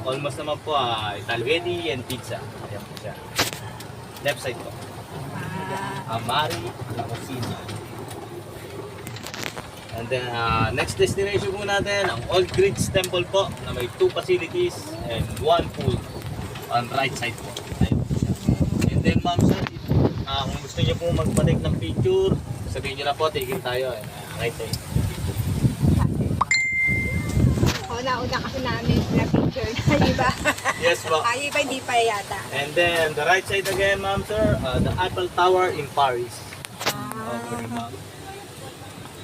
almost naman po Italvedi and pizza. Ayan po siya. Left side po. Amari La Cocina. And then next destination po natin ang Old Creeks Temple po na may 2 facilities and 1 pool on right side po. Ayan po siya. And then ma'am sir, kung gusto niyo po magpa-take ng picture, sabihin niyo na po, tigil tayo. Right side. Una kasi namin na picture na iba. Yes po. Ay, iba hindi pa yata. And then the right side again ma'am sir, the Eiffel Tower in Paris. Okay ma'am.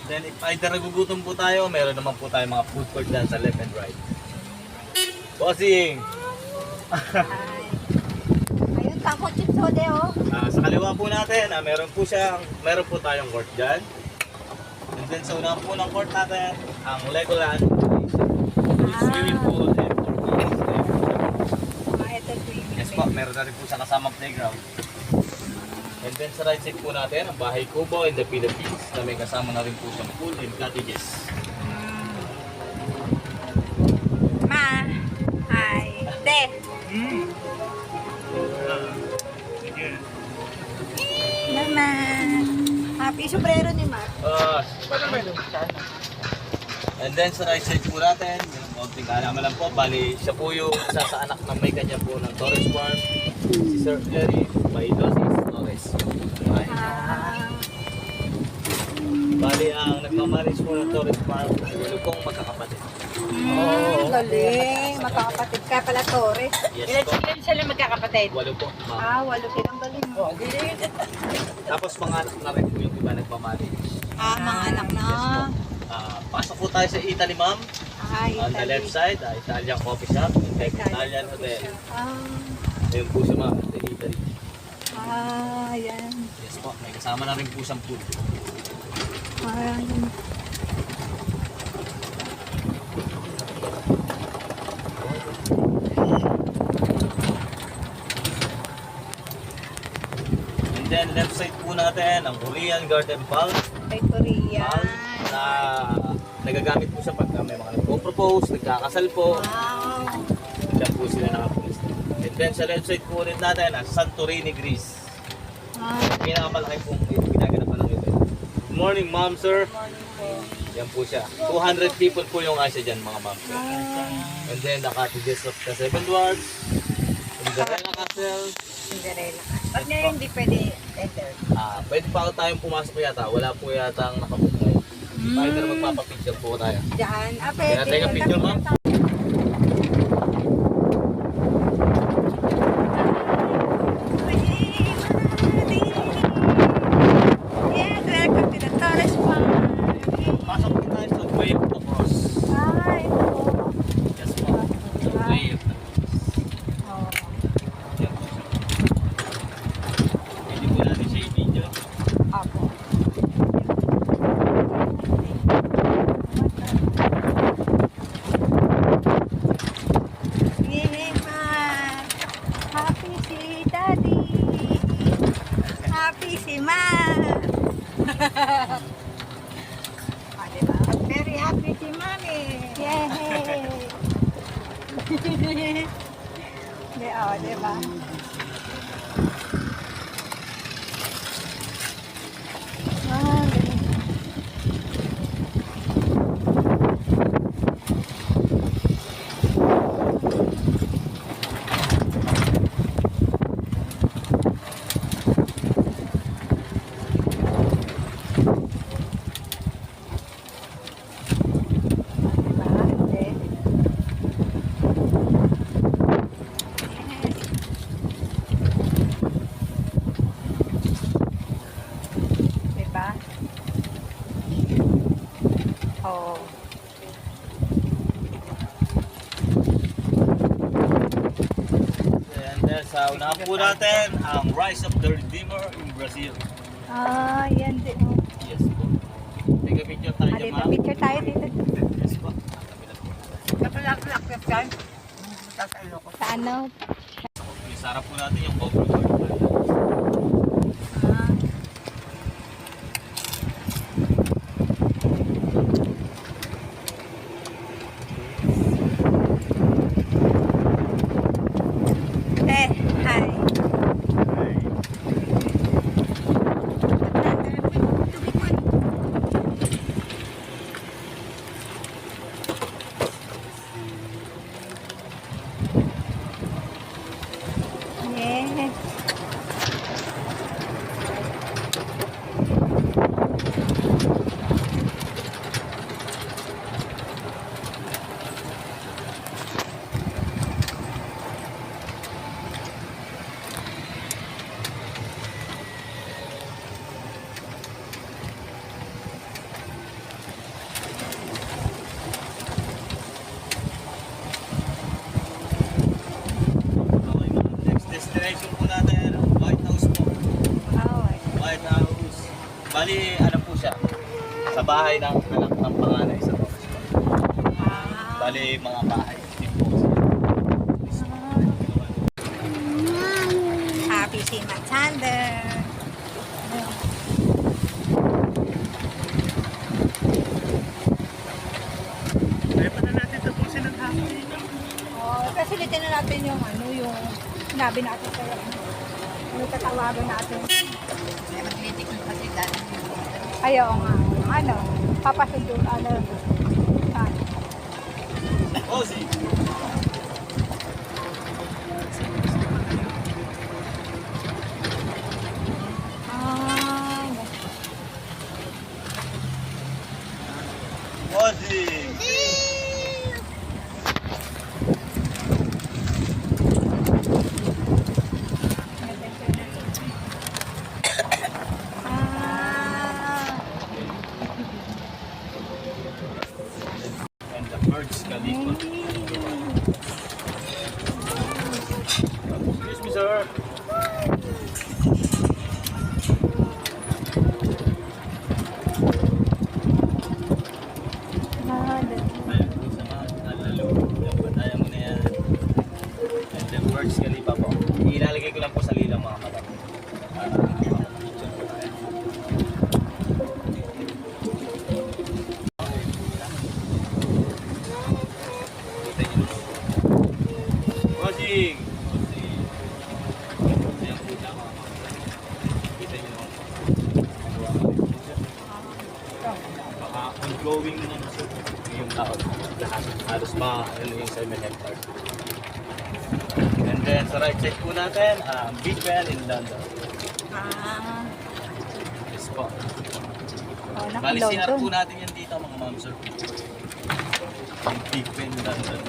Then if either nagugutom po tayo, meron naman po tayo mga food court dyan sa left and right. Bossing! Ayun, taco chips o de oh. Sa kaliwa po natin, meron po tayong court dyan. And then sa unang po ng court natin, ang Legoland, swimming pool, and Ito swimming. yes po, meron na rin po sa kasamang playground. And then sa right side po natin, ang Bahay Kubo in the Philippines na may kasama na rin po siyang pool and cottages. Ma, ay, de. Mama. Happy sombrero ni Ma. And then sa right side po natin, yung konting alaman lang po, bali siya po yung isa sa anak ng may kanya po ng Torres Farm, si Sir Jerry Baidosis Torres. Bali ang nagmamaris po ng Torres Farm, yun pong magkakapatid. Galing. Magkakapatid ka pala, Torres. Yes po. Ilan sila magkakapatid? 8 po, ma'am. 8 silang galing. Oh, Tapos mga anak na rin po yung iba nagmamaris. mga anak na. Yes po. Pasok po tayo sa Italy, ma'am. On the left side, Italian coffee shop, Italian hotel. Ayun po siya, ma'am, sa Italy. Yan. Yes po, may kasama na rin po siyang food. Yan. And then left side po natin, ang Korean Garden Pulse. Kay Korea. Na nagagamit po siya pagka may mga nagpo-propose, nagkakasal po. Wow. Diyan po sila nakapulis. And then sa left side po rin natin, ang Santorini, Greece. Pinakamalaki po yung ginaganapan ng ito. Good morning, ma'am, sir. Yan po siya. 200 people po yung asya dyan, mga ma'am, sir. And then the cottages of the Seven Dwarfs, Cinderella Castle. Cinderella. Pag ngayon hindi pwede enter. Pwede pa tayong pumasok yata. Wala po yata ang nakabook ngayon. Tayo na magpapapicture po tayo. Diyan. Kaya tayo ka picture, ma'am. Yes, welcome to the Torres Farm. Pasok po tayo sa Way of the Cross. Ito. Yes po. The Way of the Cross. Yan po siya. Pwede po natin siya i-video. Apo. Happy si Daddy. Happy si Ma. Diba? Very happy si Mami. Yay! Diba? Galing. Diba? Oh. And then sa unahan po natin, ang Rise of the Redeemer in Brazil. Yan din. Yes po. Take a picture tayo dyan, Dito, ma'am. picture tayo dito. Yes po. Sa ano? Isara po natin yung overboard. Eh. Okay, ma'am. Next destination po natin, White House po. Oh, White House. Bali, ano po siya? Sa bahay ng anak ng panganay sa Thomas po. Bali, mga bahay. Din po siya. Happy si Matsander. Kaya pa na natin tapusin ang hapon. Oh, kasi ulitin na natin yung ano, yung sinabi natin sa yung tatawagan natin. Ayaw nga. Ano, papasundo, ano, Ozzy! ah, Ozzy! ah, And the Burj Khalifa. Excuse me, sir. Ayan po sa mga nalalo. Yung batayan mo na yan. And the Burj Khalifa po. Ilalagay ko lang po sa lilang mga mata. Para picture po tayo. Kita nyo. Bossing! Ayan po siya mga mata. Kita nyo naman po. Baka ongoing na naman siya yung taon. Lahat. Halos mga ano yung 7 hectares. And then sa right side po natin, Big Ben in London. ah, Yes po. oh, Bali, nakaload sinarap doon. po natin yan dito mga ma'am sir. Yung Big Ben in London.